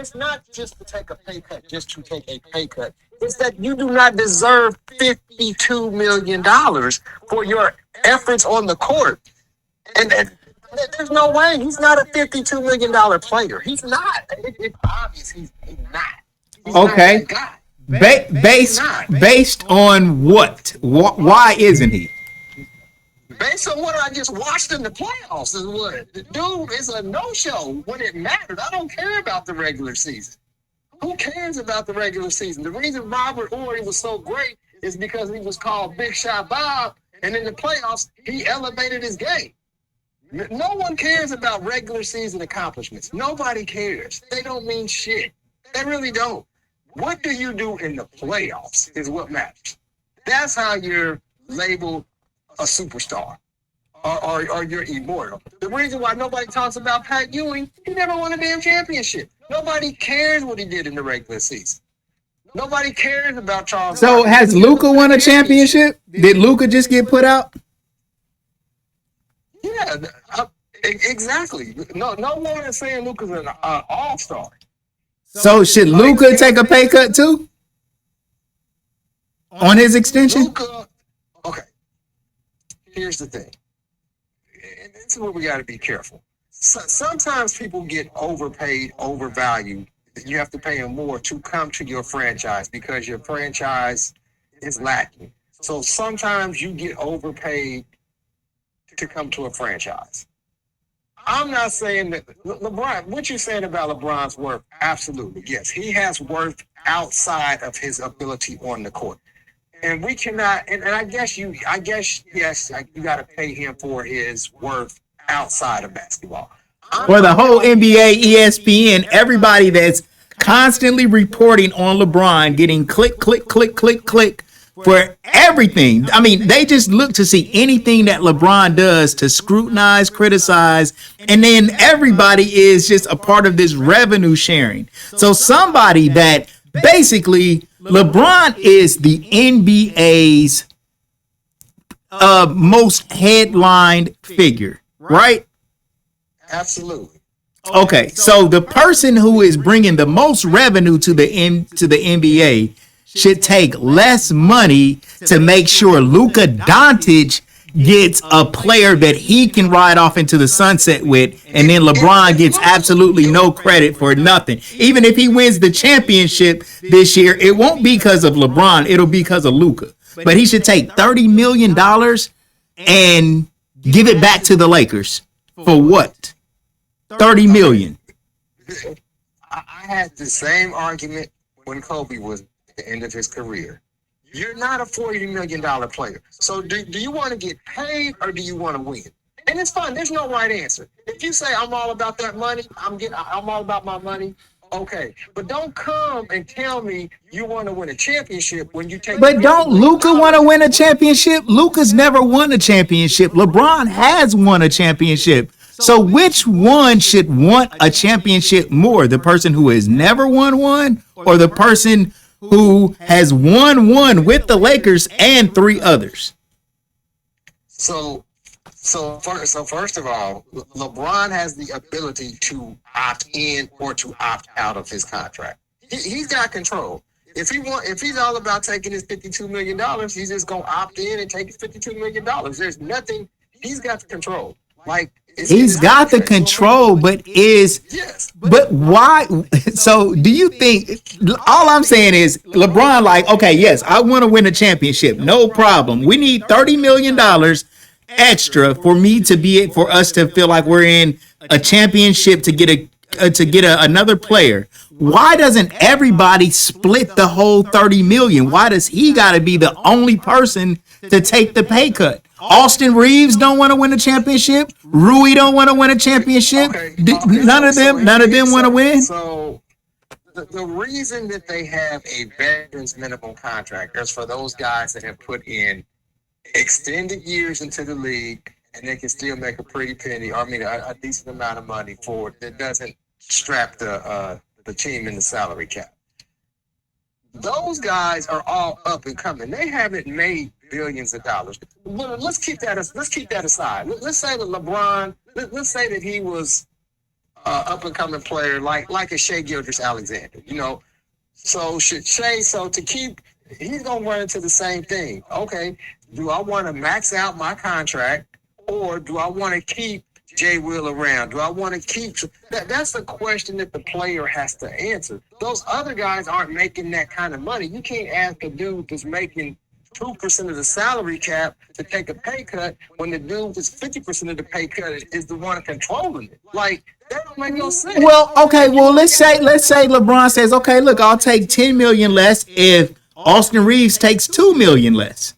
it's not just to take a pay cut, just to take a pay cut. It's that you do not deserve $52 million for your efforts on the court. And there's no way he's not a $52 million player. He's not. It's obvious he's not. He's not Okay. that guy. He's Based not. based on what? Why isn't he? Based on what I just watched in the playoffs, is what the dude is a no-show when it matters. I don't care about the regular season. Who cares about the regular season? The reason Robert Horry was so great is because he was called Big Shot Bob, and in the playoffs he elevated his game. No one cares about regular season accomplishments. Nobody cares. They don't mean shit. They really don't. What do you do in the playoffs is what matters. That's how you're labeled a superstar or you're immortal. The reason why nobody talks about Pat Ewing, he never won a damn championship. Nobody cares what he did in the regular season. Nobody cares about Charles. So Barkley. has Luka won a championship? Did Luka just get put out? Yeah, exactly. No one is saying Luka's an all-star. So should Luka take a pay cut too on his extension? Luka, okay. Here's the thing. And this is where we got to be careful. Sometimes people get overpaid, overvalued. You have to pay them more to come to your franchise because your franchise is lacking. So sometimes you get overpaid to come to a franchise. I'm not saying that LeBron, what you're saying about LeBron's worth, absolutely, yes. He has worth outside of his ability on the court. And we cannot, and I guess, yes, you got to pay him for his worth outside of basketball. For the whole NBA, ESPN, everybody that's constantly reporting on LeBron getting click, click, click, click, click for everything. I mean, they just look to see anything that LeBron does to scrutinize, criticize, and then everybody is just a part of this revenue sharing. So somebody that basically LeBron is the NBA's most headlined figure, right? Absolutely. Okay, so the person who is bringing the most revenue to the NBA should take less money to make sure Luka Doncic gets a player that he can ride off into the sunset with, and then LeBron gets absolutely no credit for nothing. Even if he wins the championship this year, it won't be because of LeBron, it'll be because of Luka. But he should take $30 million and give it back to the Lakers. For what? $30 million. I had the same argument when Kobe was at the end of his career. You're not a $40 million player. So do you want to get paid or do you want to win? And it's fine. There's no right answer. If you say I'm all about that money, I'm all about my money. Okay, but don't come and tell me you want to win a championship when you take. But don't Luka want to win a championship? Luka's never won a championship. LeBron has won a championship. So which one should want a championship more? The person who has never won one, or the person who has won one with the Lakers and three others? So first of all, LeBron has the ability to opt in or to opt out of his contract. He's got control. If he's all about taking his $52 million, he's just gonna opt in and take his $52 million. There's nothing. He's got the control. Like he's got the control, but but why? So do you think? All I'm saying is LeBron, like, okay, yes, I want to win a championship, no problem. We need $30 million extra for us to feel like we're in a championship to get another player. Why doesn't everybody split the whole $30 million? Why does he got to be the only person to take the pay cut? Austin Reeves don't want to win a championship. Rui don't want to win a championship. None of them want to win. So the reason that they have a veterans minimum contract is for those guys that have put in extended years into the league and they can still make a pretty penny, or I mean a decent amount of money for it that doesn't strap the team in the salary cap. Those guys are all up and coming. They haven't made billions of dollars. Let's keep that aside. Let's say that LeBron. Let's say that he was up and coming player like a Shea Gilgeous-Alexander, you know. So should Shea, so to keep, he's gonna run into the same thing. Okay, do I want to max out my contract, or do I want to keep Jay Will around? Do I want to keep that's the question that the player has to answer. Those other guys aren't making that kind of money. You can't ask a dude that's making 2% of the salary cap to take a pay cut when the dude that's 50% of the pay cut is the one controlling it. Like, that don't make no sense. Well, okay, well let's say LeBron says, okay, look, I'll take 10 million less if Austin Reeves takes 2 million less.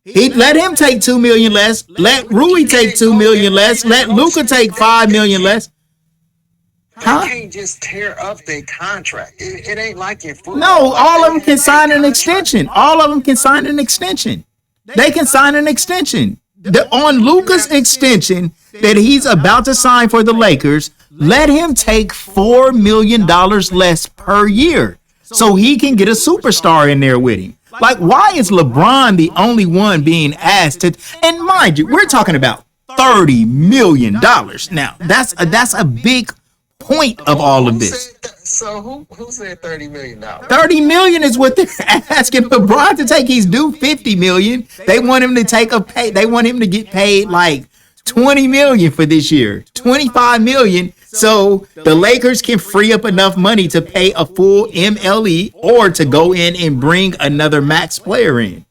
He let him take 2 million less. Let Rui take 2 million less. Let Luka take 5 million less. Huh? They can't just tear up their contract. It ain't like in football. No, all of them can sign an extension. All of them can sign an extension. They can sign an extension. On Luka's extension that he's about to sign for the Lakers, let him take $4 million less per year so he can get a superstar in there with him. Like, why is LeBron the only one being asked to? And mind you, we're talking about $30 million. Now, that's a big point of all of this. So who said $30 million? $30 million is what they're asking LeBron to take. He's due $50 million. They want him to take a pay. They want him to get paid like $20 million for this year, $25 million. So the Lakers can free up enough money to pay a full MLE or to go in and bring another max player in.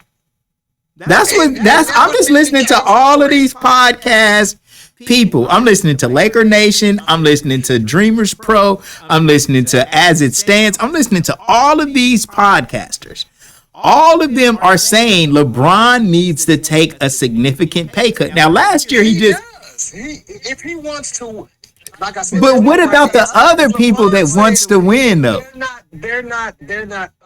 I'm just listening to all of these podcast people. I'm listening to Laker Nation. I'm listening to Dreamers Pro. I'm listening to As It Stands. I'm listening to all of these podcasters. All of them are saying LeBron needs to take a significant pay cut. Now, last year if he wants to. Like I said, but what about the other people that wants to win though? They're not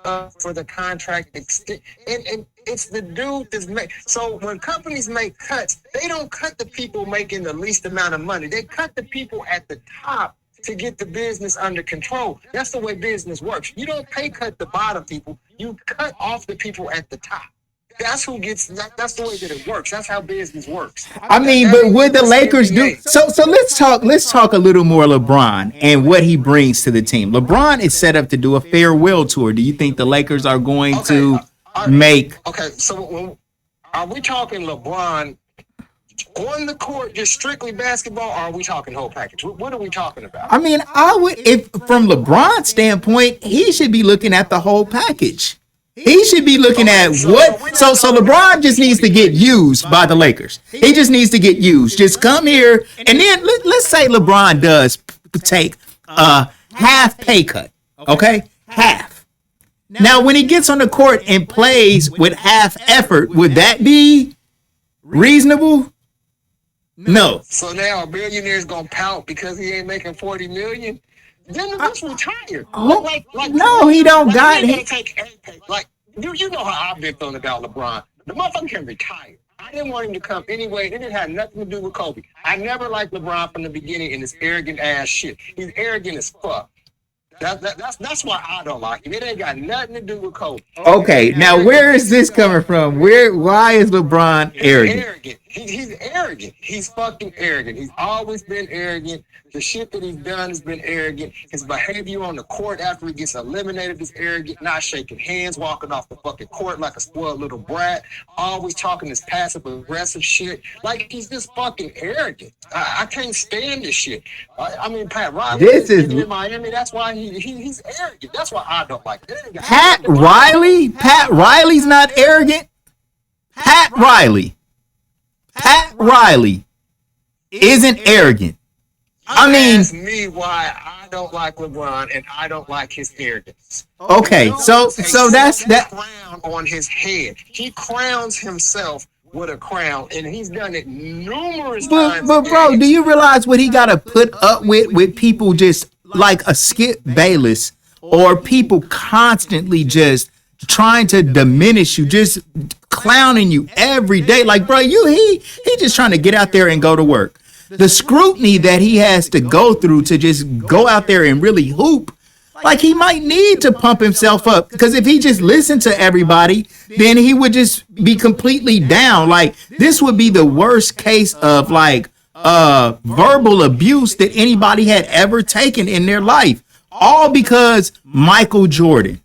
up for the contract extent, and it's the dude that's make. So when companies make cuts, they don't cut the people making the least amount of money. They cut the people at the top to get the business under control. That's the way business works. You don't pay cut the bottom people. You cut off the people at the top. That's who gets. That's the way that it works. That's how business works. I mean, but would the Lakers do? So let's talk a little more LeBron and what he brings to the team. LeBron is set up to do a farewell tour. Do you think the Lakers are going to make? Okay, so are we talking LeBron on the court, just strictly basketball, or are we talking whole package? What are we talking about? I mean, if from LeBron's standpoint, he should be looking at the whole package. He should be looking at what. So LeBron just needs to get used by the Lakers. He just needs to get used. Just come here, and then let's say LeBron does take a half pay cut. Okay, half. Now, when he gets on the court and plays with half effort, would that be reasonable? No. So now a billionaire is gonna pout because he ain't making $40 million. Then let's retire. No, he don't got it. Like you know how I've been feeling about LeBron. The motherfucker can retire. I didn't want him to come anyway. It didn't have nothing to do with Kobe. I never liked LeBron from the beginning in this arrogant ass shit. He's arrogant as fuck. That's why I don't like him. It ain't got nothing to do with Kobe. Okay, now where is this coming from? Why is LeBron arrogant? He's arrogant. He's fucking arrogant. He's always been arrogant. The shit that he's done has been arrogant. His behavior on the court after he gets eliminated is arrogant. Not shaking hands, walking off the fucking court like a spoiled little brat. Always talking this passive aggressive shit. Like he's just fucking arrogant. I can't stand this shit. I mean, Pat Riley is in Miami. That's why he's arrogant. That's why I don't like it. Pat Riley? Pat Riley's not arrogant. Pat Riley isn't arrogant. I mean, ask me why I don't like LeBron and I don't like his arrogance. Okay, so that's that crown on his head. He crowns himself with a crown, and he's done it numerous times. But bro, do you realize what he got to put up with people just like a Skip Bayless or people constantly just trying to diminish you, just clowning you every day? Like, bro, he just trying to get out there and go to work. The scrutiny that he has to go through to just go out there and really hoop, like he might need to pump himself up, because if he just listened to everybody, then he would just be completely down. Like, this would be the worst case of like verbal abuse that anybody had ever taken in their life. All because Michael Jordan.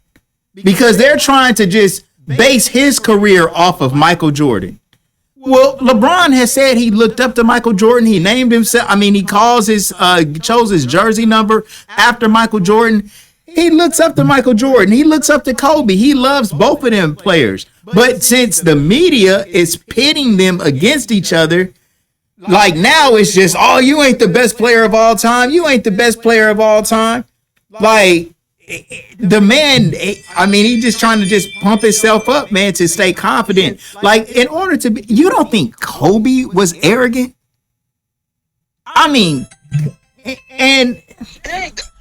Because they're trying to just base his career off of Michael Jordan. Well, LeBron has said he looked up to Michael Jordan. He named himself. I mean, he chose his jersey number after Michael Jordan. He looks up to Michael Jordan. He looks up to Kobe. He loves both of them players. But since the media is pitting them against each other, like now it's just, oh, you ain't the best player of all time. You ain't the best player of all time. Like, the man, I mean, he just trying to just pump himself up, man, to stay confident. Like, in order to be, you don't think Kobe was arrogant? I mean, and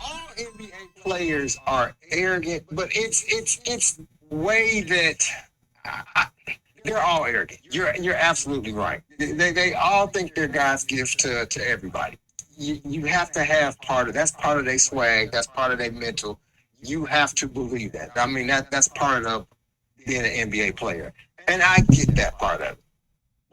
all NBA players are arrogant, but it's way that they're all arrogant. You're absolutely right. They all think they're God's gift to everybody. You have to have that's part of their swag. That's part of their mental. You have to believe that. I mean, that's part of being an NBA player. And I get that part of it.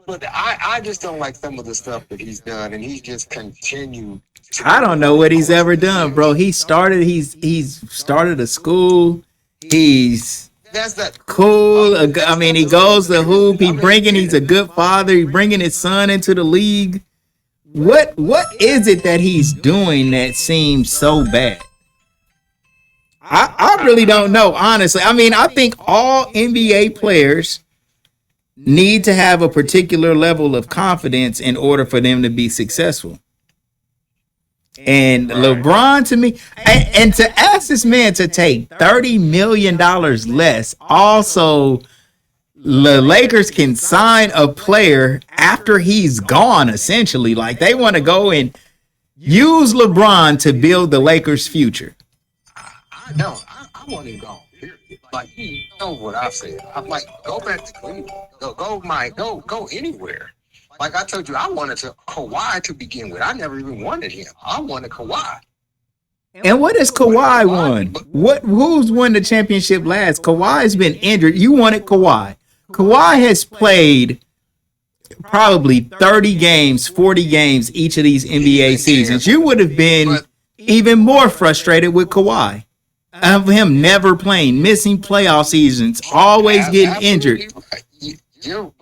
But I just don't like some of the stuff that he's done, and he's just continued. I don't know what he's ever done, bro. He's started a school. That's that cool. I mean, he goes to hoop. He's a good father. He's bringing his son into the league. What is it that he's doing that seems so bad? I really don't know, honestly. I mean, I think all NBA players need to have a particular level of confidence in order for them to be successful. And LeBron, to me, and to ask this man to take $30 million less, also, the Lakers can sign a player after he's gone, essentially. Like, they want to go and use LeBron to build the Lakers' future. I want him gone. Like, you know what I've said. I'm like, go back to Cleveland. Go anywhere. Like I told you, I wanted Kawhi to begin with. I never even wanted him. I wanted Kawhi. And what has Kawhi won? Who's won the championship last? Kawhi's been injured. You wanted Kawhi. Kawhi has played probably 30 games, 40 games each of these NBA seasons. You would have been even more frustrated with Kawhi. Of him never playing, missing playoff seasons, always getting injured.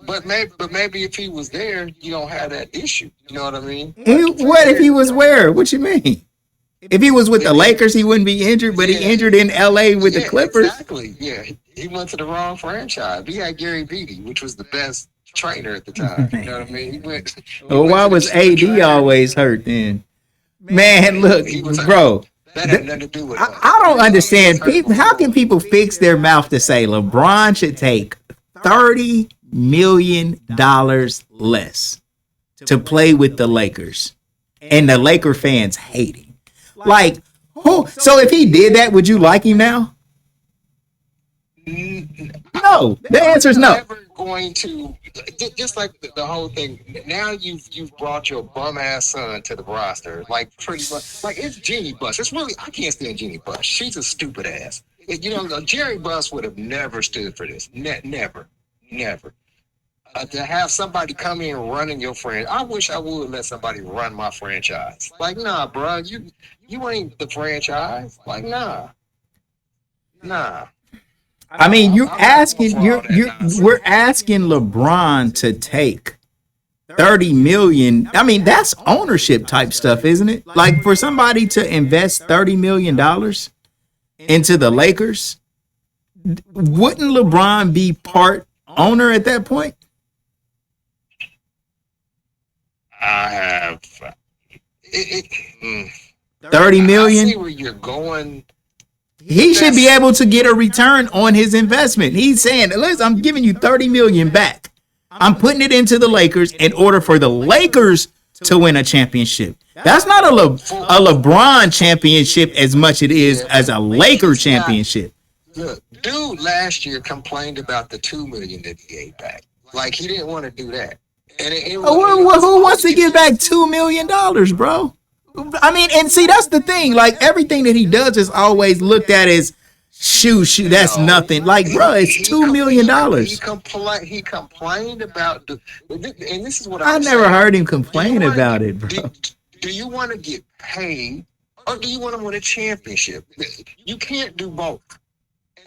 But maybe if he was there, you don't have that issue. You know what I mean? What if he was where? What you mean? If he was with the Lakers, he wouldn't be injured, but he injured in LA with the Clippers. Exactly. Yeah, he went to the wrong franchise. He had Gary Beatty, which was the best trainer at the time. You know what I mean? Why was AD always hurt then? Man, look, bro. That had nothing to do with I don't understand. People, how can people fix their mouth to say LeBron should take $30 million less to play with the Lakers, and the Laker fans hate him? Like, who? So if he did that, would you like him now? No. The answer is no. Never going to, just like the whole thing. Now you've brought your bum ass son to the roster, like pretty much. Like, it's Jeannie Buss. It's really, I can't stand Jeannie Buss. She's a stupid ass. Jerry Buss would have never stood for this. Never. To have somebody come in running your friend. I wish I would let somebody run my franchise. Like, nah, bro, you ain't the franchise. Like, nah. I mean, we're asking LeBron to take 30 million. I mean, that's ownership type stuff, isn't it? Like, for somebody to invest $30 million into the Lakers, wouldn't LeBron be part owner at that point? I have 30 million. I see where you're going. He should be able to get a return on his investment. He's saying, listen, I'm giving you 30 million back. I'm putting it into the Lakers in order for the Lakers to win a championship. That's not a LeBron championship as much it is as a Laker championship. Look, dude last year complained about the $2 million that he gave back. Like, he didn't want to do that. And who wants to give back $2 million, bro? I mean, and see, that's the thing. Like, everything that he does is always looked at as Shoot, that's No, nothing. Like, bro, it's he $2 com- million. he complained about and this is what I I'm never saying. heard him Do you complain want to about get it, do, bro. do you want to get paid or do you want to win a championship? You can't do both.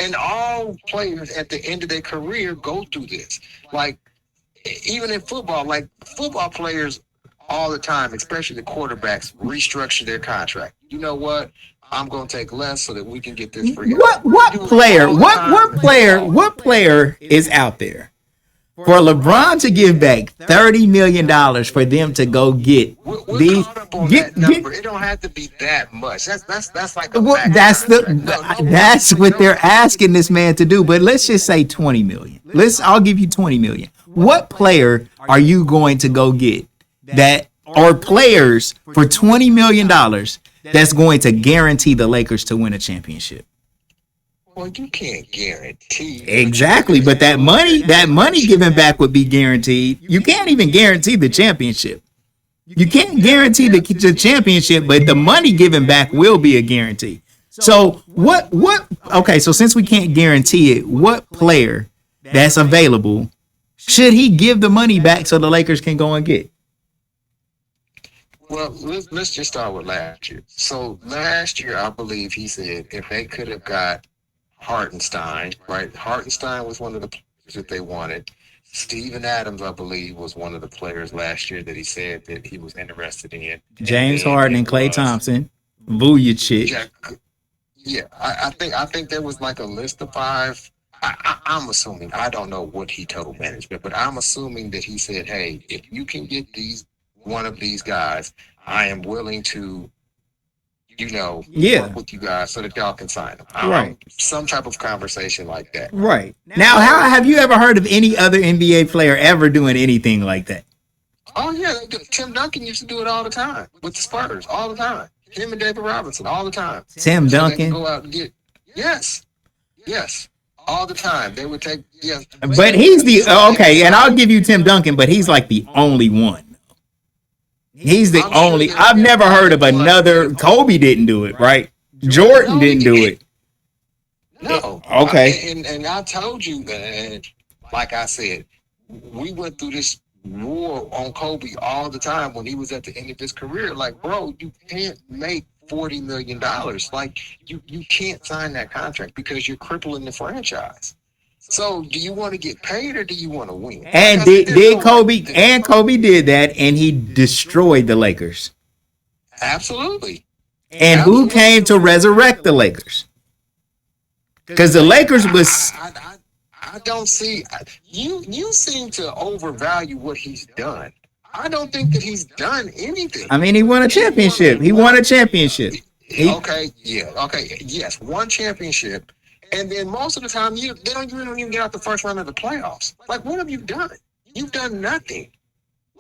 And all players at the end of their career go through this. Like even in football, like football players all the time, especially the quarterbacks, restructure their contract. You know what? I'm going to take less so that we can get this free agent. We What do it player? all the time in football. What player is out there for LeBron to give back $30 million for them to go get We're these? caught up on Get that get. number. It don't have to be that much. That's like a Well, max contract. No, no one, that's what no. they're asking this man to do. But let's just say 20 million. I'll give you 20 million. What player are you going to go get that or players for $20 million that's going to guarantee the Lakers to win a championship? Well, you can't guarantee. Exactly, but that money given back would be guaranteed. You can't even guarantee the championship. You can't guarantee the championship, but the money given back will be a guarantee. So okay, so since we can't guarantee it, what player that's available should he give the money back so the Lakers can go and get? Well, let's just start with last year. So last year, I believe he said if they could have got Hartenstein, right? Hartenstein was one of the players that they wanted. Steven Adams, I believe, was one of the players last year that he said that he was interested in. James Harden and Klay Thompson, Vujacic. Jack, yeah, I think there was like a list of five. I'm assuming I don't know what he told management, but I'm assuming that he said, "Hey, if you can get one of these guys, I am willing to, work with you guys so that y'all can sign them." Right. Some type of conversation like that. Right. Now, how have you ever heard of any other NBA player ever doing anything like that? Oh yeah, Tim Duncan used to do it all the time with the Spurs, all the time. Him and David Robinson, all the time. Tim So they Duncan. can go out and get yes, all the time. They would take But he's the okay, and I'll give you Tim Duncan, but he's like the only one. He's the I'm sure only. that- I've never heard of another. Kobe didn't do it, right? Jordan didn't do it. No. Okay. And I told you, like I said, we went through this war on Kobe all the time when he was at the end of his career. Like, bro, you can't make $40 million. Like, you can't sign that contract because you're crippling the franchise. So, do you want to get paid or do you want to win? And Like I did, said, did there's no Kobe right- and Kobe did that, and he destroyed the Lakers. Absolutely. And who came to resurrect the Lakers? Because the Lakers was I don't see you seem to overvalue what he's done. I don't think that he's done anything. I mean, he won a championship. He won a championship. Okay, yes, one championship, and then most of the time you don't even get out the first round of the playoffs. Like, what have you done? You've done nothing.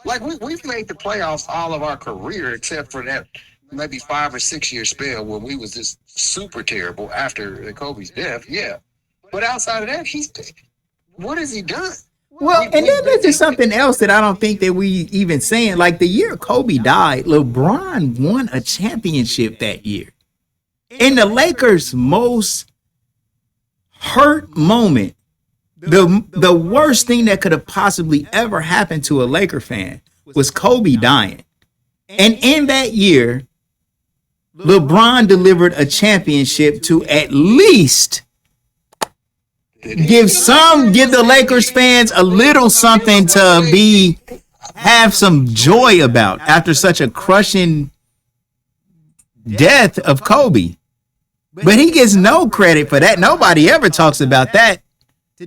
Like we've made the playoffs all of our career, except for that maybe 5 or 6 year spell when we was just super terrible after Kobe's death. Yeah, but outside of that, what has he done? Well, and then there's just something else that I don't think that we even saying. Like the year Kobe died, LeBron won a championship that year. In the Lakers' most hurt moment, the worst thing that could have possibly ever happened to a Laker fan was Kobe dying. And in that year, LeBron delivered a championship to at least give the Lakers fans a little something to have some joy about after such a crushing death of Kobe. But he gets no credit for that. Nobody ever talks about that.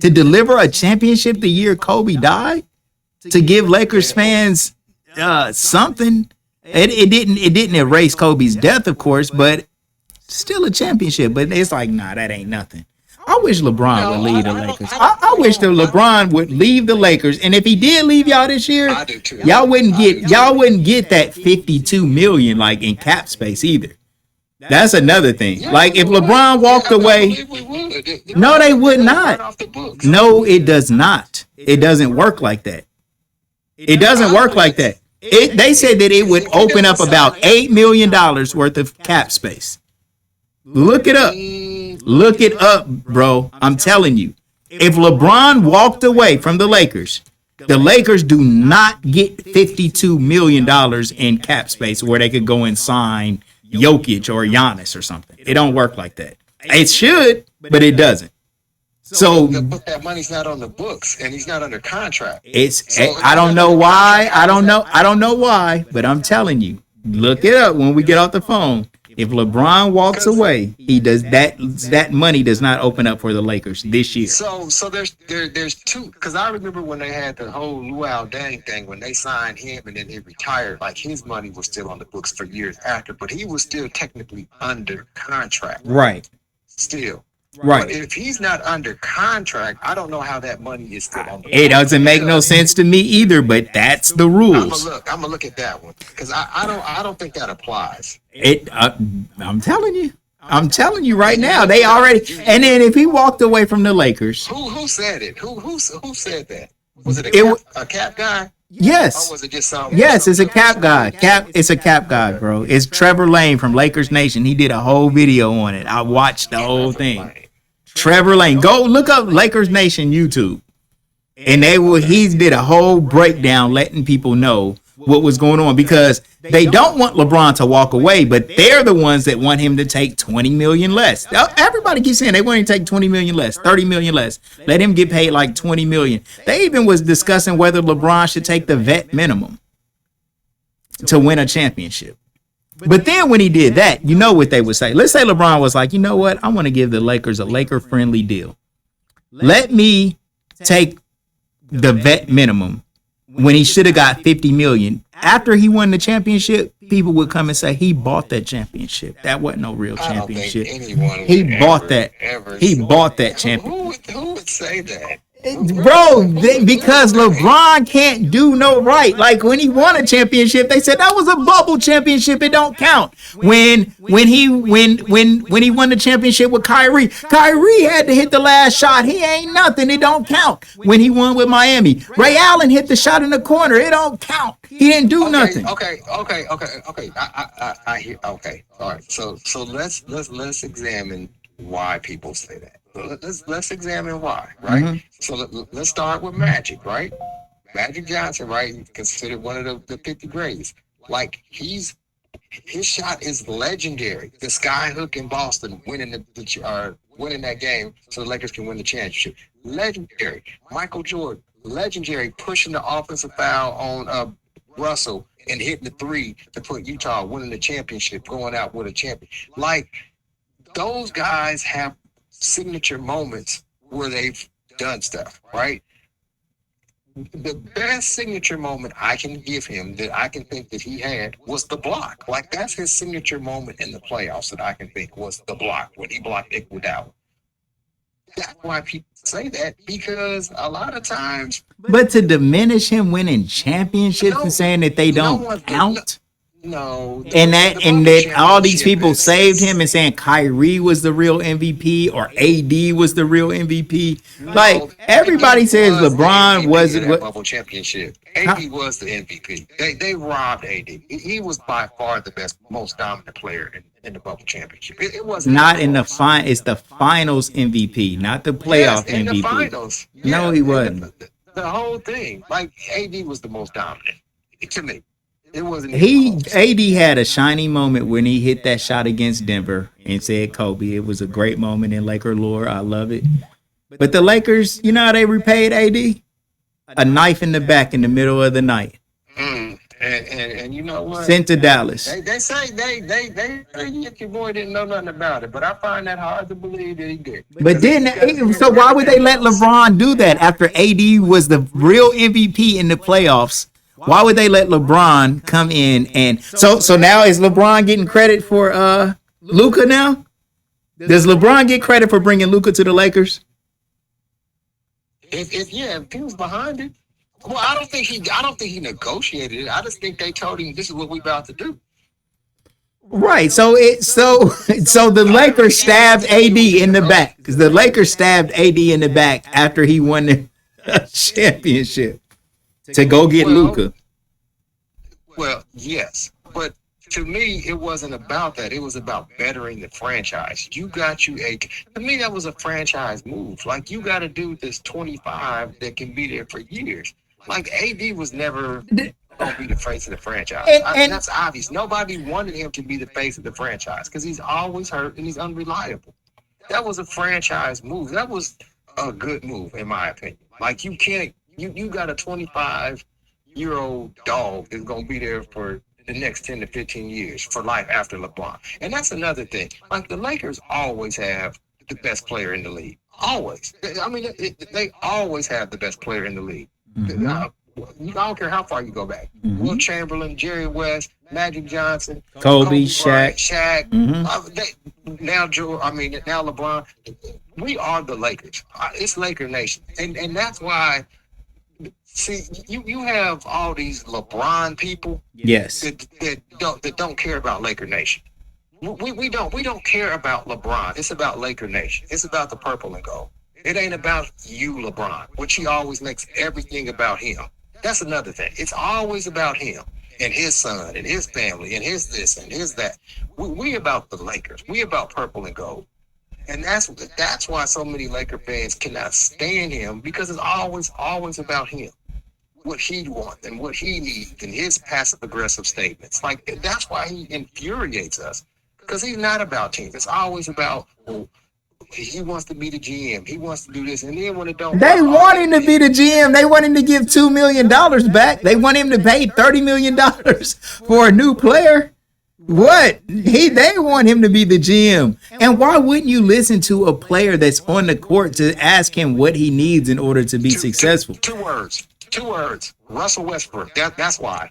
To deliver a championship the year Kobe died, to give Lakers fans something. It didn't erase Kobe's death, of course, but still a championship. But it's like, nah, that ain't nothing. I wish LeBron would leave the Lakers. I wish that LeBron would leave the Lakers. And if he did leave y'all this year, I do too. y'all wouldn't get that 52 million like in cap space either. That's another thing. Like if LeBron walked away, no, they would not. No, it does not. It doesn't work like that. It doesn't work like that. They said that it would open up about $8 million worth of cap space. Look it up. Look it up, bro. I'm telling you. If LeBron walked away from the Lakers do not get $52 million in cap space where they could go and sign Jokic or Giannis or something. It don't work like that. It should, but it doesn't. So, but that money's not on the books, and he's not under contract. I don't know why. I don't know why, but I'm telling you, look it up when we get off the phone. If LeBron walks away, he does that money does not open up for the Lakers this year. So there's two, because I remember when they had the whole Luau Deng thing, when they signed him and then he retired, like his money was still on the books for years after, but he was still technically under contract. Right. Still. Right. But if he's not under contract, I don't know how that money is still on the books. It doesn't make no sense to me either, but that's the rules. I'm gonna look at that one, because I don't think that applies. I'm telling you right now, they already. And then if he walked away from the Lakers, who said it? Who said that? Was it a cap guy? Yes. Or was it just some? Yes, it's a cap guy. It's a cap guy, bro. It's Trevor Lane from Lakers Nation. He did a whole video on it. I watched the whole thing. Trevor Lane. Go look up Lakers Nation YouTube. And he did a whole breakdown letting people know what was going on, because they don't want LeBron to walk away, but they're the ones that want him to take 20 million less. Everybody keeps saying they want him to take 20 million less, 30 million less. Let him get paid like 20 million. They even was discussing whether LeBron should take the vet minimum to win a championship. But then when he did that, you know what they would say. Let's say LeBron was like, you know what? I want to give the Lakers a Laker-friendly deal. Let me take the vet minimum when he should have got 50 million. After he won the championship, people would come and say he bought that championship. That wasn't no real championship. He bought that. He bought that championship. Who would say that? Bro, because LeBron can't do no right. Like when he won a championship, they said that was a bubble championship. It don't count. When he won the championship with Kyrie had to hit the last shot. He ain't nothing. It don't count. When he won with Miami, Ray Allen hit the shot in the corner. It don't count. He didn't do nothing. Okay. I hear. Okay, all right. So let's examine why people say that. Let's examine why, right? Mm-hmm. So let's start with Magic, right? Magic Johnson, right? Considered one of the 50 greats. Like his shot is legendary. The sky hook in Boston, winning that game, so the Lakers can win the championship. Legendary. Michael Jordan, legendary, pushing the offensive foul on Russell and hitting the three to put Utah winning the championship, going out with a champion. Like those guys have signature moments where they've done stuff, right? The best signature moment I can give him that I can think that he had was the block. Like that's his signature moment in the playoffs that I can think was the block when he blocked Iguodala. That's why people say that, because a lot of times. But to diminish him winning championships and saying that they don't count. No, and that all these people saved him and saying Kyrie was the real MVP or AD was the real MVP. Like everybody says, LeBron was the bubble championship. AD was the MVP. They robbed AD. He was by far the most dominant player in the bubble championship. It wasn't not in the final. It's the finals MVP, not the playoff MVP. In the finals. No, he wasn't. The whole thing, like AD was the most dominant to me. It wasn't. AD had a shiny moment when he hit that shot against Denver and said Kobe. It was a great moment in Laker lore. I love it. But the Lakers, you know how they repaid AD? A knife in the back in the middle of the night. And you know what? Sent to Dallas. They say your boy didn't know nothing about it, but I find that hard to believe that he did. But then, so why would they let LeBron do that after AD was the real MVP in the playoffs? Why would they let LeBron come in and so now is LeBron getting credit for Luka now? Does LeBron get credit for bringing Luka to the Lakers? If he was behind it. Well, I don't think he negotiated it. I just think they told him this is what we about to do. Right. So the Lakers stabbed AD in the back because the Lakers stabbed AD in the back after he won the championship. To go get Luka. Well, yes, but To me, it wasn't about that. It was about bettering the franchise. You got you a. To me, that was a franchise move. Like you got to do this 25 that can be there for years. Like AD was never gonna be the face of the franchise. That's obvious. Nobody wanted him to be the face of the franchise because he's always hurt and he's unreliable. That was a franchise move. That was a good move, in my opinion. Like you can't. You got a 25-year-old dog that's gonna be there for the next 10 to 15 years for life after LeBron. And that's another thing. Like the Lakers always have the best player in the league. Always. I mean, they always have the best player in the league. Mm-hmm. I don't care how far you go back. Mm-hmm. Will Chamberlain, Jerry West, Magic Johnson, Kobe Bryant, Shaq. Mm-hmm. Now LeBron. We are the Lakers. It's Laker Nation. And that's why. See, you have all these LeBron people, yes, that don't care about Laker Nation. We don't care about LeBron. It's about Laker Nation. It's about the purple and gold. It ain't about you, LeBron, which he always makes everything about him. That's another thing. It's always about him and his son and his family and his this and his that. We about the Lakers. We about purple and gold. And that's why so many Laker fans cannot stand him because it's always about him. What he wants and what he needs and his passive aggressive statements. Like that's why he infuriates us. Because he's not about teams. It's always about he wants to be the GM. He wants to do this. And then when it don't they want him to be the GM. They want him to give $2 million back. They want him to pay $30 million for a new player. What? They want him to be the GM. And why wouldn't you listen to a player that's on the court to ask him what he needs in order to be successful? Two words. Russell Westbrook. That's why.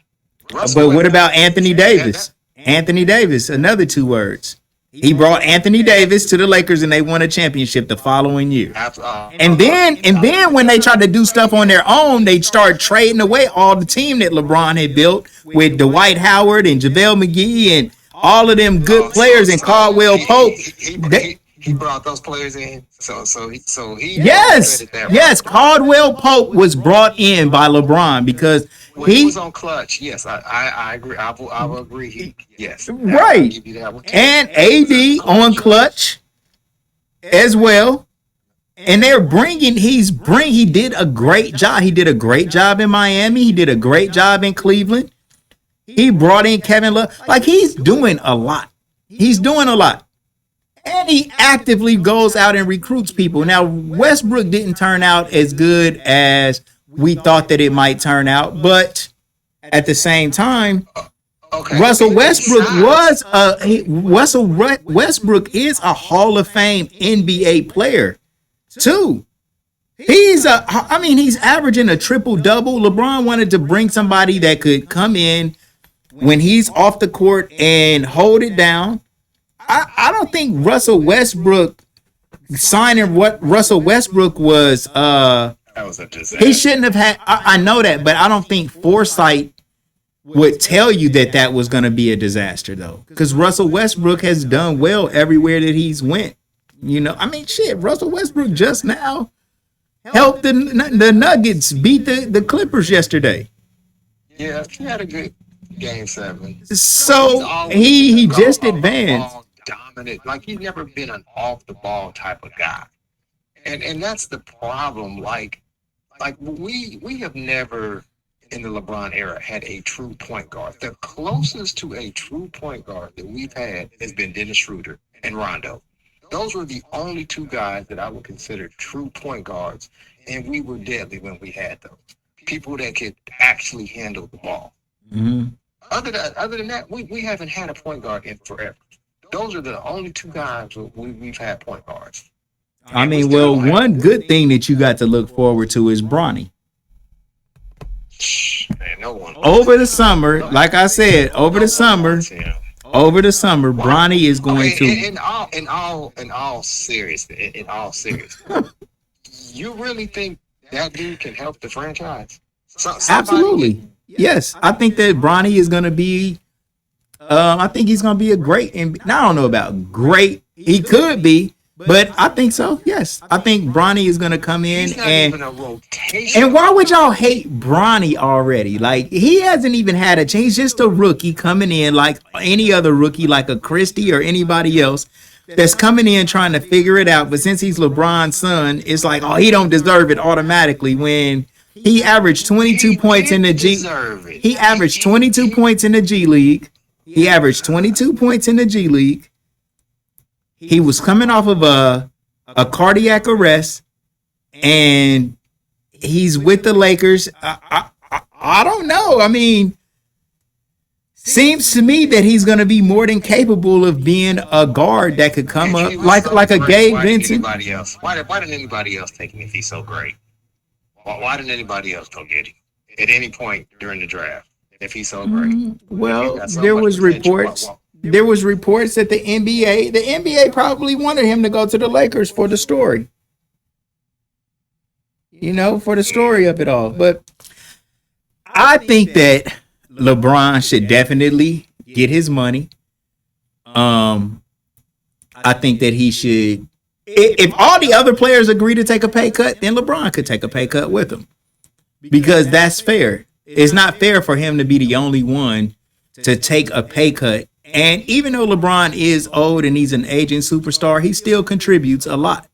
But what about Anthony Davis? Anthony Davis, another 2 words. He brought Anthony Davis to the Lakers and they won a championship the following year. And then when they tried to do stuff on their own, they started trading away all the team that LeBron had built with Dwight Howard and JaVale McGee and all of them good players and Caldwell Pope. He brought those players in, so he yes. Caldwell Pope was brought in by LeBron because he was on clutch. Yes, I agree. I will agree. Yes, right. And AD on clutch as well. And they're he did a great job. He did a great job in Miami. He did a great job in Cleveland. He brought in Kevin Love. Like he's doing a lot. And he actively goes out and recruits people. Now, Westbrook didn't turn out as good as we thought that it might turn out. But at the same time, Russell Westbrook Westbrook is a Hall of Fame NBA player, too. He's averaging a triple-double. LeBron wanted to bring somebody that could come in when he's off the court and hold it down. I don't think Russell Westbrook signing what Russell Westbrook was. That was a disaster. He shouldn't have had. I know that, but I don't think foresight would tell you that was going to be a disaster, though, because Russell Westbrook has done well everywhere that he's went. Russell Westbrook just now helped the Nuggets beat the Clippers yesterday. Yeah, he had a good Game 7. So he just advanced. Dominant, like he's never been an off the ball type of guy, and that's the problem. Like we have never in the LeBron era had a true point guard. The closest to a true point guard that we've had has been Dennis Schroeder and Rondo. Those were the only 2 guys that I would consider true point guards, and we were deadly when we had those people that could actually handle the ball. Mm-hmm. Other than that, we haven't had a point guard in forever. Those are the only 2 guys we've had point guards. One good thing that you got to look forward to is Bronny. Man, no one. Over the summer, like I said, over the summer, Bronny is going to. In all seriousness, you really think that dude can help the franchise? Absolutely, yes. I think that Bronny is going to be. I think he's going to be a great. And I don't know about great. He could be, But I think so. Yes, I think Bronny is gonna come in He's not and even a rotation. and why would y'all hate Bronny already? Like he hasn't even had a chance. He's just a rookie coming in like any other rookie, like a Christie or anybody else that's coming in trying to figure it out. But since he's LeBron's son, it's like, oh, he don't deserve it automatically when he averaged 22 points in the G. He averaged 22 points in the G League. He averaged 22 points in the G League. He was coming off of a cardiac arrest, and he's with the Lakers. I don't know. I mean, seems to me that he's going to be more than capable of being a guard that could come up like a Gabe Vincent. Anybody else? Why didn't anybody else take him if he's so great? Why didn't anybody else go get him at any point during the draft if he's so great? Well, there was reports. There was reports that the NBA probably wanted him to go to the Lakers for the story. You know, for the story of it all. But I think that LeBron should definitely get his money. I think that he should. If all the other players agree to take a pay cut, then LeBron could take a pay cut with them. Because that's fair. It's not fair for him to be the only one to take a pay cut. And even though LeBron is old and he's an aging superstar, he still contributes a lot.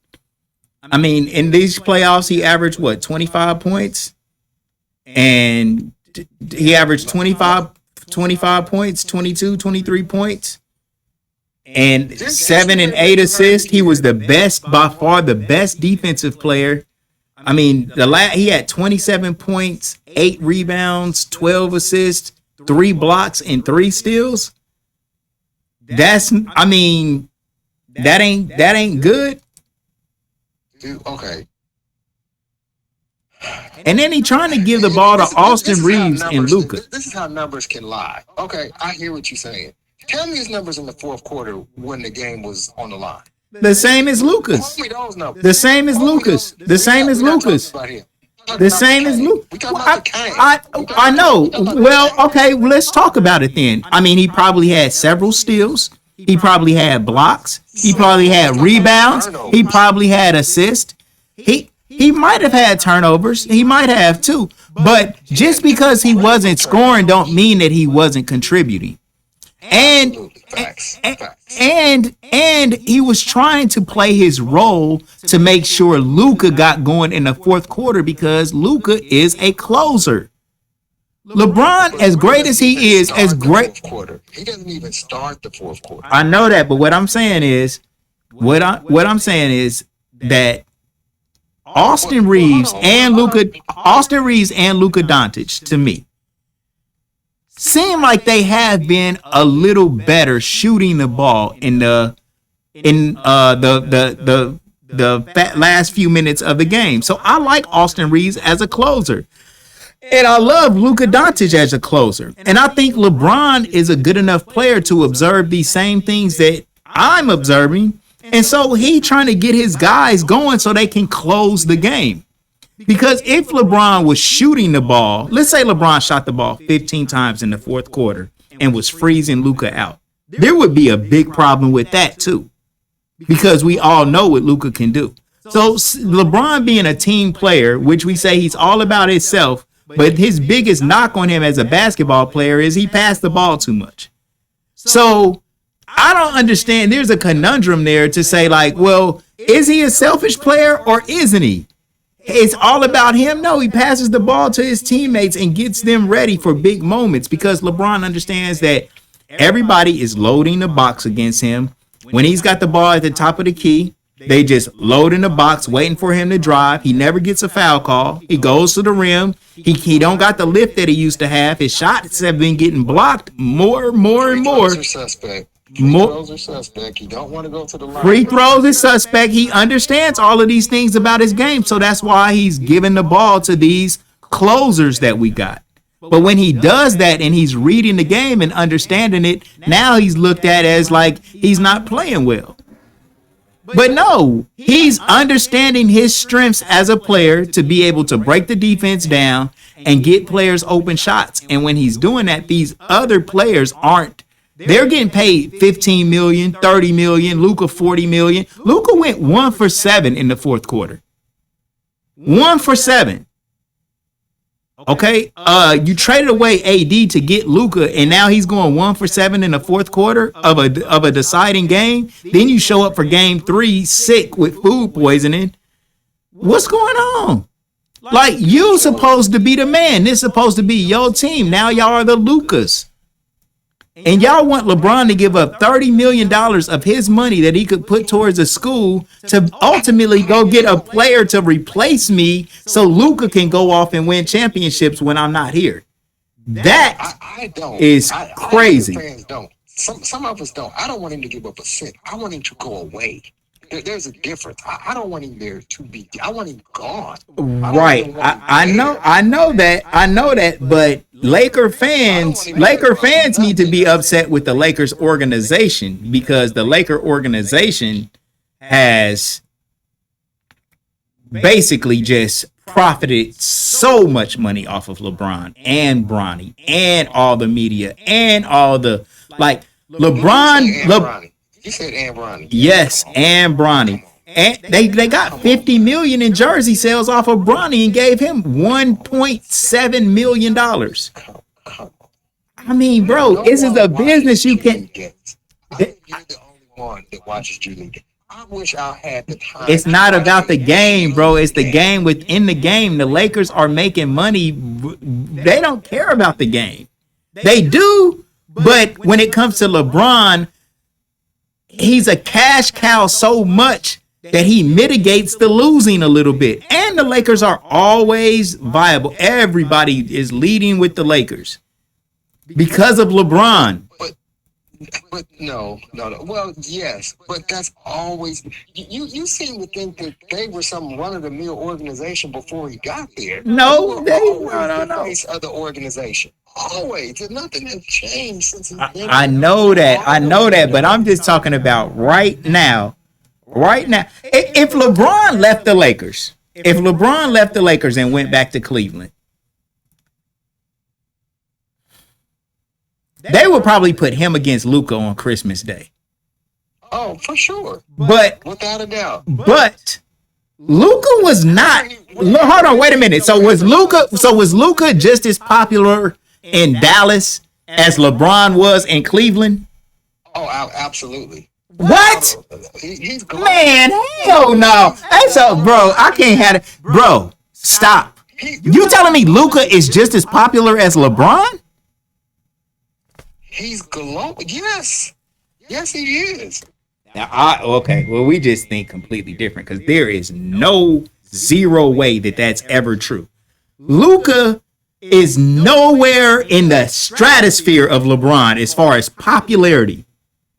I mean, in these playoffs, he averaged, 25 points? And he averaged 25 points, 22, 23 points, and 7 and 8 assists. He was the best, by far the best defensive player. I mean, he had 27 points, 8 rebounds, 12 assists, 3 blocks, and 3 steals. That ain't good. Okay. And then he trying to give the ball to Austin Reeves and Luka. This is how numbers can lie. Okay, I hear what you're saying. Tell me his numbers in the fourth quarter when the game was on the line. The same as Lucas. Tell me those numbers. The same as Lucas. The same as Lucas. The same as Lucas. I know. Well, okay, let's talk about it then. I mean, he probably had several steals. He probably had blocks. He probably had rebounds. He probably had assists. He might have had turnovers. He might have too. But just because he wasn't scoring don't mean that he wasn't contributing. And he was trying to play his role to make sure Luka got going in the fourth quarter because Luka is a closer. LeBron, as great as he is, as great. He doesn't even start the fourth quarter. I know that, but what I'm saying is that Austin Reeves and Luka Doncic, to me, seem like they have been a little better shooting the ball in the last few minutes of the game. So I like Austin Reeves as a closer. And I love Luka Doncic as a closer. And I think LeBron is a good enough player to observe these same things that I'm observing. And so he trying to get his guys going so they can close the game. Because if LeBron was shooting the ball, let's say LeBron shot the ball 15 times in the fourth quarter and was freezing Luka out, there would be a big problem with that too. Because we all know what Luka can do. So LeBron being a team player, which we say he's all about himself, but his biggest knock on him as a basketball player is he passed the ball too much. So I don't understand. There's a conundrum there to say like, well, is he a selfish player or isn't he? It's all about him. No, he passes the ball to his teammates and gets them ready for big moments because LeBron understands that everybody is loading the box against him. When he's got the ball at the top of the key, they just load in the box, waiting for him to drive. He never gets a foul call. He goes to the rim. He don't got the lift that he used to have. His shots have been getting blocked more and more. Free throws are suspect. You don't want to go to the line. Free throws is suspect. He understands all of these things about his game, so that's why he's giving the ball to these closers that we got. But when he does that and he's reading the game and understanding it, now he's looked at as like he's not playing well. But no, he's understanding his strengths as a player to be able to break the defense down and get players open shots. And when he's doing that, these other players aren't They're getting paid 15 million, 30 million, Luka 40 million. Luka went 1 for 7 in the fourth quarter. 1 for 7. Okay, you traded away AD to get Luka, and now he's going 1 for 7 in the fourth quarter of a deciding game. Then you show up for game 3 sick with food poisoning. What's going on? Like, you supposed to be the man. This is supposed to be your team. Now y'all are the Lukas. And y'all want LeBron to give up $30 million of his money that he could put towards a school to ultimately go get a player to replace me so Luka can go off and win championships when I'm not here. That is crazy. Fans don't. Some of us don't. I don't want him to give up a cent. I want him to go away. There's a difference. I don't want him there to be. I want him gone. Right. I know that. But Laker fans need to be upset with the Lakers organization, because the Laker organization has basically just profited so much money off of LeBron and Bronny and all the media and all the, like, LeBron. You said and Bronny. Yes, and Bronny. And they got 50 million in jersey sales off of Bronny and gave him $1.7 million. I mean, bro, this is a business you can. You're the only one that watches G League. I wish I had the time. It's not about the game, bro. It's the game within the game. The Lakers are making money. They don't care about the game. They do, but when it comes to LeBron, he's a cash cow so much that he mitigates the losing a little bit. And the Lakers are always viable. Everybody is leading with the Lakers because of LeBron. But no. Well, yes, but that's always. You seem to think that they were some run-of-the-mill organization before he got there. No, no. The face of the organization. Always. There's nothing has changed since he's been. I know that, but I'm just talking about right now. Right now, if LeBron left the Lakers, and went back to Cleveland, they would probably put him against Luka on Christmas Day. Oh, for sure. But without a doubt. But Luka was not. Hold on, wait a minute. So was Luka just as popular in Dallas as LeBron was in Cleveland? Oh, absolutely. What? He's gone. Man, hell no. That's bro. I can't have it. Bro, stop. You telling me Luka is just as popular as LeBron? He's global. Yes, he is. Now, okay. Well, we just think completely different, because there is zero way that that's ever true. Luka is nowhere in the stratosphere of LeBron as far as popularity.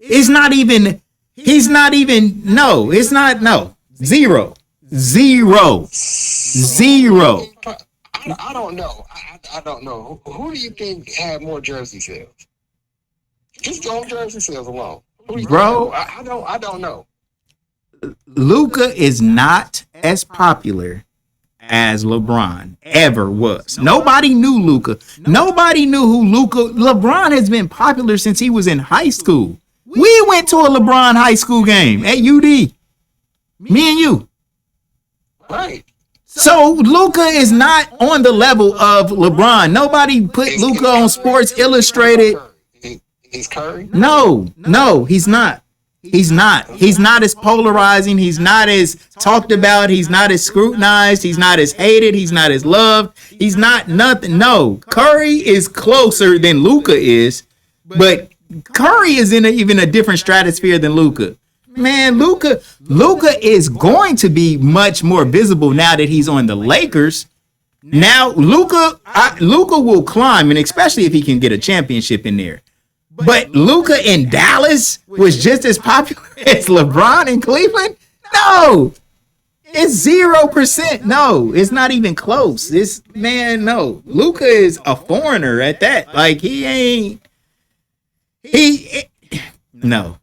It's not even. He's not even. No, it's not. No. Zero. I don't know. I don't know. Who do you think had more jersey sales? Just on jersey sales alone. Bro, I don't know. Luka is not as popular as LeBron ever was. Nobody knew Luka. Nobody knew who Luka. LeBron has been popular since he was in high school. We went to a LeBron high school game at UD. Me and you. Right. So Luka is not on the level of LeBron. Nobody put Luka on Sports Illustrated. Is Curry? No, he's not. He's not as polarizing. He's not as talked about. He's not as scrutinized. He's not as hated. He's not as loved. He's not nothing. No, Curry is closer than Luka is, but Curry is in even a different stratosphere than Luka. Man, Luka is going to be much more visible now that he's on the Lakers. Now, Luka will climb, and especially if he can get a championship in there. But Luka in Dallas was just as popular as LeBron in Cleveland? No. It's 0%. No, it's not even close. No. Luka is a foreigner at that. Like, no.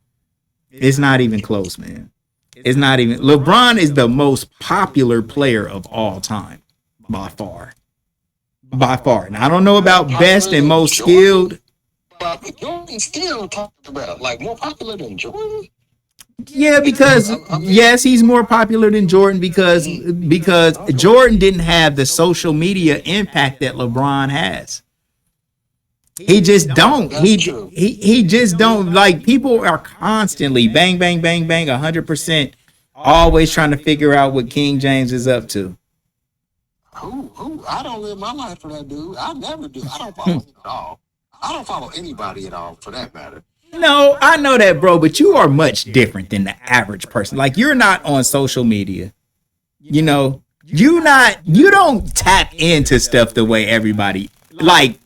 It's not even close, man. It's not even. LeBron is the most popular player of all time, by far. By far. Now, I don't know about best and most skilled. But Jordan still talked about like more popular than Jordan. Yeah, because yes, he's more popular than Jordan because Jordan didn't have the social media impact that LeBron has. He just don't. He just don't. Like, people are constantly bang bang bang bang 100%, always trying to figure out what King James is up to. Who? I don't live my life for that dude. I never do. I don't follow him at all. I don't follow anybody at all, for that matter. No, I know that, bro, but you are much different than the average person. Like, you're not on social media. You know, you don't tap into stuff the way everybody, like,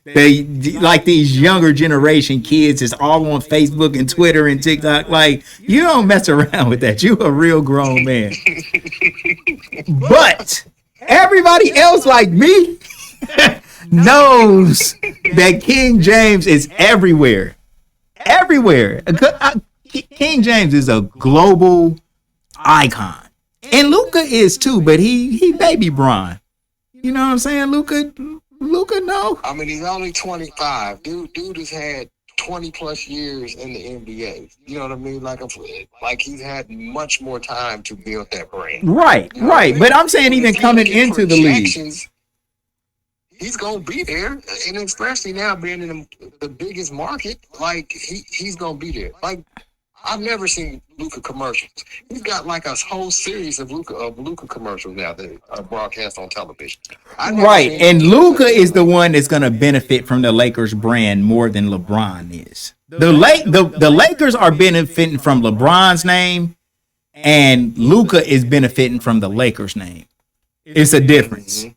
like these younger generation kids is all on Facebook and Twitter and TikTok. Like, you don't mess around with that. You a real grown man. But everybody else like me knows that King James is everywhere. Everywhere. King James is a global icon. And Luka is too, but he baby Bron. You know what I'm saying? Luka, no. I mean, he's only 25. Dude has had 20 plus years in the NBA. You know what I mean? Like he's had much more time to build that brand. Right, you know right. I mean? But I'm saying even coming into the league, he's gonna be there, and especially now being in the biggest market, like he's gonna be there. Like, I've never seen Luka commercials. He's got like a whole series of Luka commercials now that are broadcast on television. Right, and Luka is the one that's gonna benefit from the Lakers brand more than LeBron is. The Lakers are benefiting from LeBron's name, and Luka is benefiting from the Lakers name. It's a difference. Mm-hmm.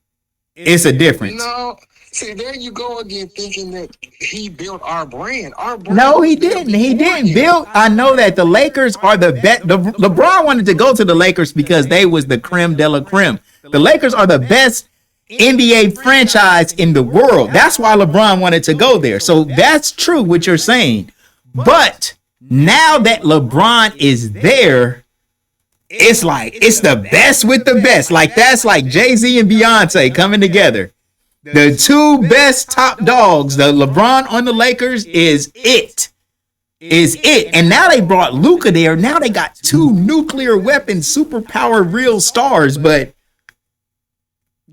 It's a difference. No, see, there you go again, thinking that he built our brand. No, he didn't. He didn't build. I know that the Lakers are the best. LeBron wanted to go to the Lakers because they was the creme de la creme. The Lakers are the best NBA franchise in the world. That's why LeBron wanted to go there. So that's true what you're saying. But now that LeBron is there, it's like it's the best with the best. Like, that's like Jay-Z and Beyonce coming together. The two best top dogs, the LeBron on the Lakers is it. And now they brought Luka there. Now they got two nuclear weapon, superpower real stars. But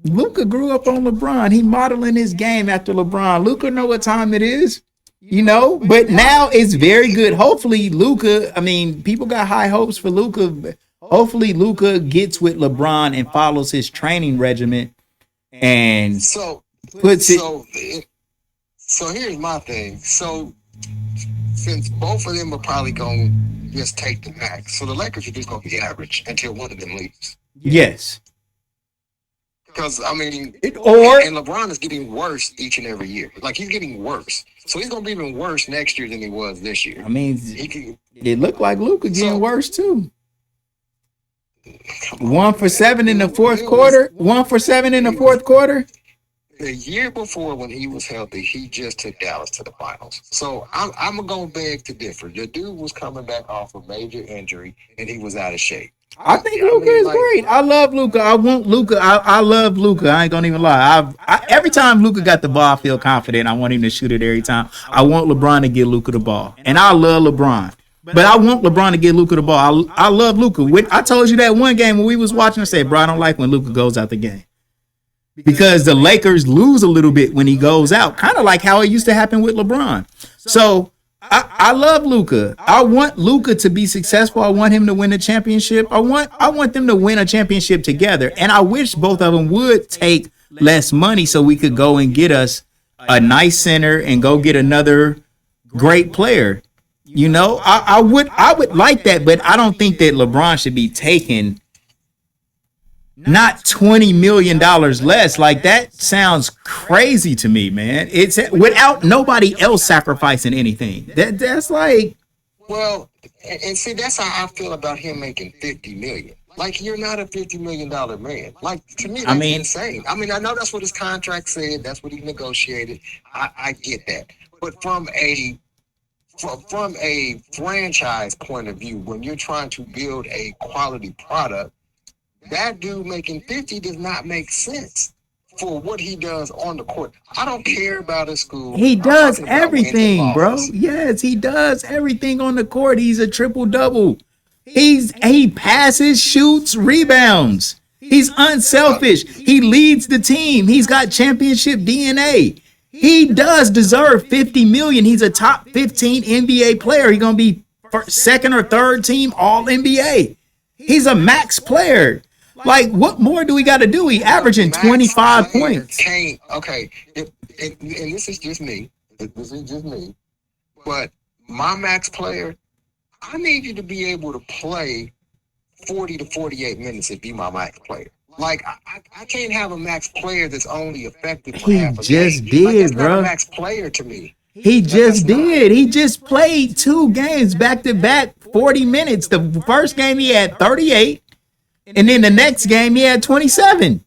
Luka grew up on LeBron. He modeling his game after LeBron. Luka know what time it is. You know, but now it's very good. Hopefully Luka, I mean, people got high hopes for Luka. Hopefully Luka gets with LeBron and follows his training regimen and puts it. So here's my thing. So since both of them are probably going to just take the max, so the Lakers are just going to be average until one of them leaves. Yes. Because, I mean, and LeBron is getting worse each and every year. Like, he's getting worse. So he's going to be even worse next year than he was this year. I mean, it looked like Luka getting worse too. 1 for 7 in the fourth quarter. 1 for 7 in the fourth quarter. The year before, when he was healthy, he just took Dallas to the finals. So I'm going to beg to differ. The dude was coming back off a major injury, and he was out of shape. I think Luka is great. I love Luka. I want Luka. I love Luka. I ain't gonna even lie. Every time Luka got the ball, I feel confident. I want him to shoot it every time. I want LeBron to get Luka the ball, and I love LeBron. But I want LeBron to get Luka the ball. I love Luka. I told you that one game when we was watching, I said, bro, I don't like when Luka goes out the game. Because the Lakers lose a little bit when he goes out. Kind of like how it used to happen with LeBron. So I love Luka. I want Luka to be successful. I want him to win a championship. I want them to win a championship together. And I wish both of them would take less money so we could go and get us a nice center and go get another great player. You know, I would like that, but I don't think that LeBron should be taking not $20 million less. Like, that sounds crazy to me, man. It's without nobody else sacrificing anything. That's like, well, and see, that's how I feel about him making $50 million. Like, you're not a $50 million man. Like, to me, that's insane. I mean, I know that's what his contract said. That's what he negotiated. I get that. But from a franchise point of view, when you're trying to build a quality product, that dude making 50 does not make sense for what he does on the court. I don't care about his school. He I'm does talking about wins and everything, bro. losses. Yes, he does everything on the court. He's a triple double. He passes, shoots, rebounds. He's unselfish. He leads the team. He's got championship DNA. He does deserve 50 million. He's a top 15 NBA player. He's gonna be second or third team All NBA. He's a max player. Like, what more do we got to do? He averaging 25 points. Okay, and this is just me. This is just me. But my max player, I need you to be able to play 40 to 48 minutes and be my max player. Like, I can't have a max player that's only effective for half a game. He just did, like, that's bro. not a max player to me. He just did. He just played 2 games back to back, 40 minutes. The first game he had 38, and then the next game he had 27.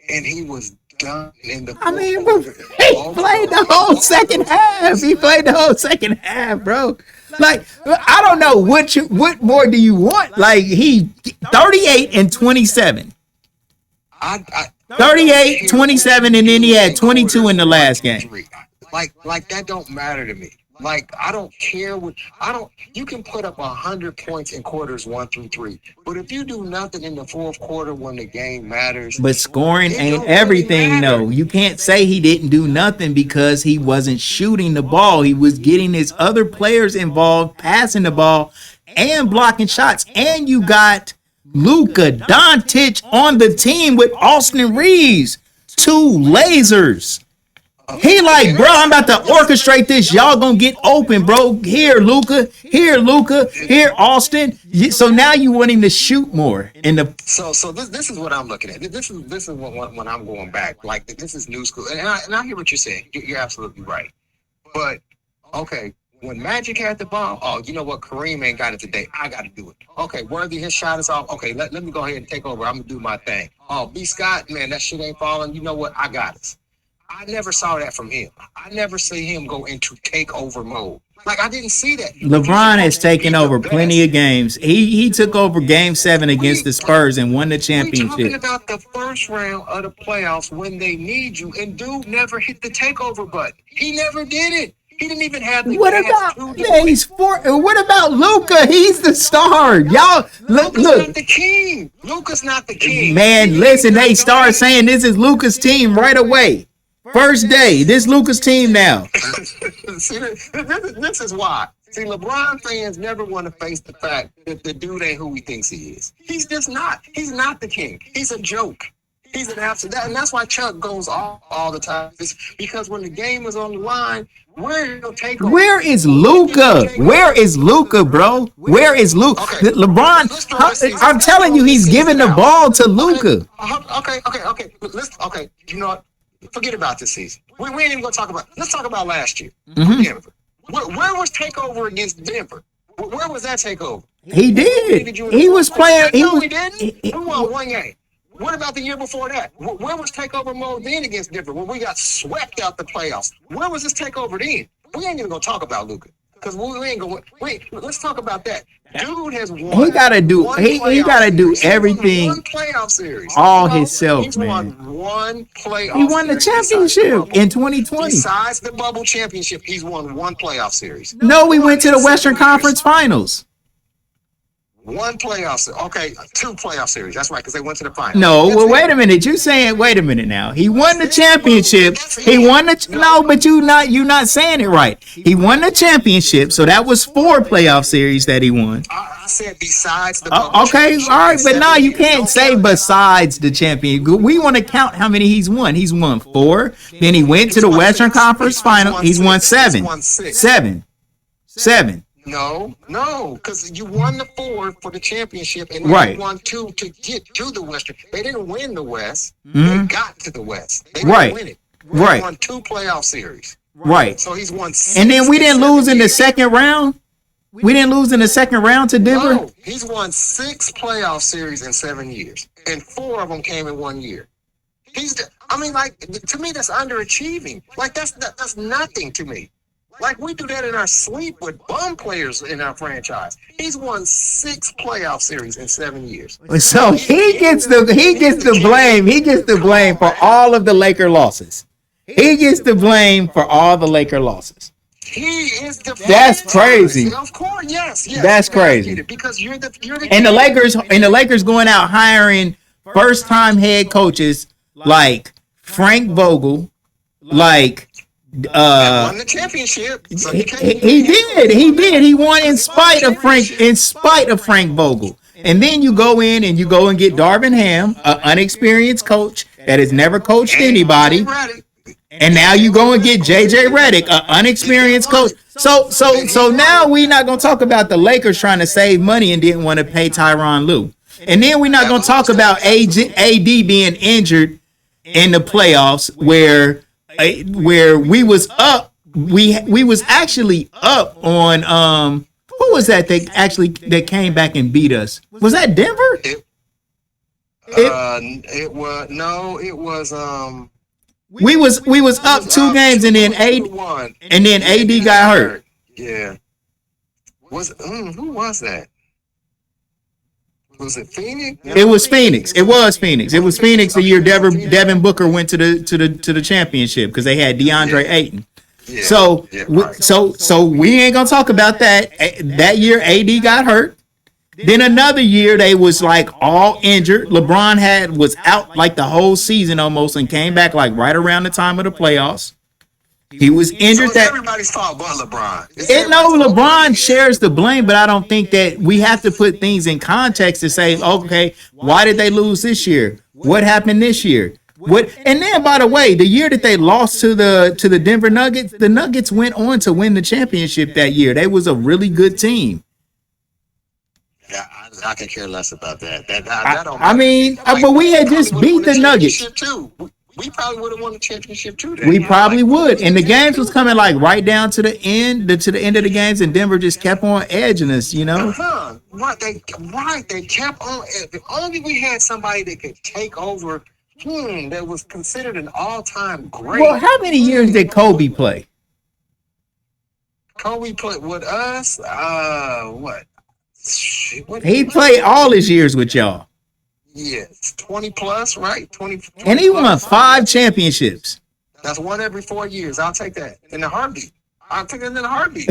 And he was done in the. I mean, bro, he played the whole second half. He played the whole second half, bro. Like, I don't know what more do you want? Like, he 38 and 27. 38, 27, and then he had 22 in the last game. Like that don't matter to me. Like, I don't care you can put up 100 points in quarters 1 through 3. But if you do nothing in the fourth quarter when the game matters. But scoring ain't everything, though. You can't say he didn't do nothing because he wasn't shooting the ball. He was getting his other players involved, passing the ball, and blocking shots. And you got Luka Doncic on the team with Austin Reeves. 2 lasers. He like, bro, I'm about to orchestrate this. Y'all gonna get open, bro. Here, Luka. Here, Luka. Here, Austin. So now you want him to shoot more. So this is what I'm looking at. This is when I'm going back. Like, this is new school, and I hear what you're saying. You're absolutely right. But okay, when Magic had the ball, oh, you know what? Kareem ain't got it today. I got to do it. Okay, Worthy, his shot is off. Okay, let me go ahead and take over. I'm gonna do my thing. Oh, B. Scott, man, that shit ain't falling. You know what? I got it. I never saw that from him. I never see him go into takeover mode. Like, I didn't see that. LeBron has taken over plenty of games. He took over Game 7 against the Spurs and won the championship. We're talking about the first round of the playoffs when they need you, and dude never hit the takeover button. He never did it. He didn't even have the. What about? Yeah, he's 4. What about Luka? He's the star. Y'all look. Not the king. Luka's not the king. Man, listen. They start saying this is Luka's team right away. First day, this Luka's team now. See, this is why. See, LeBron fans never want to face the fact that the dude ain't who he thinks he is. He's just not. He's not the king. He's a joke. He's an absolute. And that's why Chuck goes off all the time. It's because when the game is on the line, where is Luka? Where is Luka, bro? Where is Luka? Okay. LeBron, I'm telling you, he's giving the ball to Luka. Okay. You know what? Forget about this season. We ain't even gonna talk about. Let's talk about last year. Mm-hmm. Denver. Where was takeover against Denver? Where was that takeover? He did. He was playing. We didn't. We won 1 game. What about the year before that? Where was takeover mode then against Denver when we got swept out the playoffs? Where was this takeover then? We ain't even gonna talk about Luka because we ain't gonna. Wait, let's talk about that. Dude has won. He gotta do. He gotta do everything. One playoff series. All himself, He's man. Won playoff. He won the championship in 2020. Besides the bubble championship, he's won 1 playoff series. No, we went to the Western Conference Finals. 1 playoff series. Okay, 2 playoff series. That's right, because they went to the finals. No, well, wait a minute. You saying? Wait a minute now. He won the championship. He won the. No, but you not saying it right. He won the championship, so that was 4 playoff series that he won. I said besides the. Okay, all right, but now you can't say besides the champion. We want to count how many he's won. He's won 4. Then he went to the Western Conference Final. He's won 7. 7. No, because you won the 4 for the championship, and you won 2 to get to the Western. They didn't win the West. Mm-hmm. They got to the West. They didn't win it. He won 2 playoff series. Right. So he's won 6. And then we didn't lose in the second round. We didn't lose in the second round to Denver. No, he's won 6 playoff series in 7 years, and 4 of them came in 1 year. To me, that's underachieving. Like, that's nothing to me. Like we do that in our sleep with bum players in our franchise. He's won 6 playoff series in 7 years. So he gets the blame. He gets the blame for all of the Laker losses. He gets the blame for all the Laker losses. He is the That's crazy. Of course, yes. That's crazy. Because you're the and the Lakers going out hiring first time head coaches like Frank Vogel, like won the championship. So he did. He won in spite of Frank Vogel. And then you go in and you go and get Darvin Ham, an unexperienced coach that has never coached anybody. And now you go and get JJ Redick, an unexperienced coach. So now we're not gonna talk about the Lakers trying to save money and didn't want to pay Tyronn Lue. And then we're not gonna talk about AD being injured in the playoffs where we was up. We was actually up on who was that that came back and beat us? Was that Denver? It was we was up 2 games and then AD got hurt. Yeah. Who was that? Was it Phoenix? It was Phoenix. It was Phoenix the year Devin Booker went to the championship because they had DeAndre Ayton. Yeah. So we ain't gonna talk about that. That year AD got hurt. Then another year they was like all injured. LeBron was out like the whole season almost and came back like right around the time of the playoffs. He was injured. So it's everybody's fault but LeBron. LeBron shares the blame, but I don't think that we have to put things in context to say, okay, why did they lose this year? What happened this year? And then, by the way, the year that they lost to the Denver Nuggets, the Nuggets went on to win the championship that year. They was a really good team. Yeah, I can care less about that. But we had just beat the Nuggets. Too. We probably would have won the championship too. We probably would. And the games was coming like right down to the end of the games, and Denver just kept on edging us, you know? Right. They kept on. If only we had somebody that could take over. That was considered an all-time great. Well, how many years did Kobe play? Kobe played with us. What? He played all his years with y'all. Yes, 20 plus, right? 20 and he won 5 championships. That's one every 4 years. I'll take that in a heartbeat. I'll take it in a heartbeat.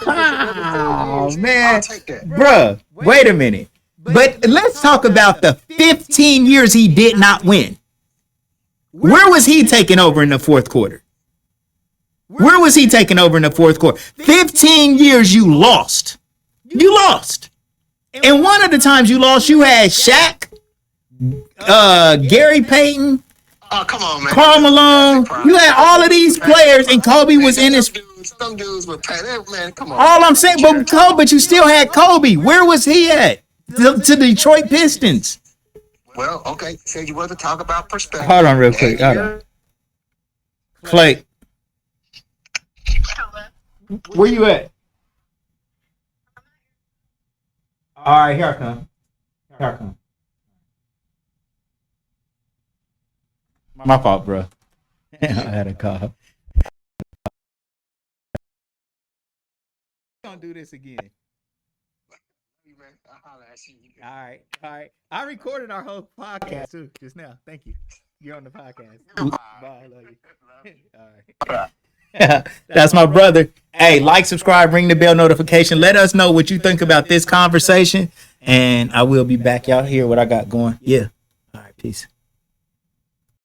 Oh, man. I'll take that. Bruh, wait a minute. But let's talk about the 15 years he did not win. Where was he taking over in the fourth quarter? 15 years you lost. You lost. And one of the times you lost, you had Shaq, Gary Payton, oh, come on, man. Karl Malone. You had all of these players, and Kobe was in his. Some dudes were man. Come on. All I'm saying, but you still had Kobe. Where was he at? To Detroit Pistons. Well, okay. So you want to talk about perspective. Hold on real quick. Hold on. Clay. Where you at? All right, here I come. My fault, bro. I had a call. Don't do this again. All right. I recorded our whole podcast too just now. Thank you. You're on the podcast. Bye. I love you. All right. That's my brother. Hey, like, subscribe, ring the bell notification. Let us know what you think about this conversation. And I will be back out here what I got going. Yeah. All right. Peace.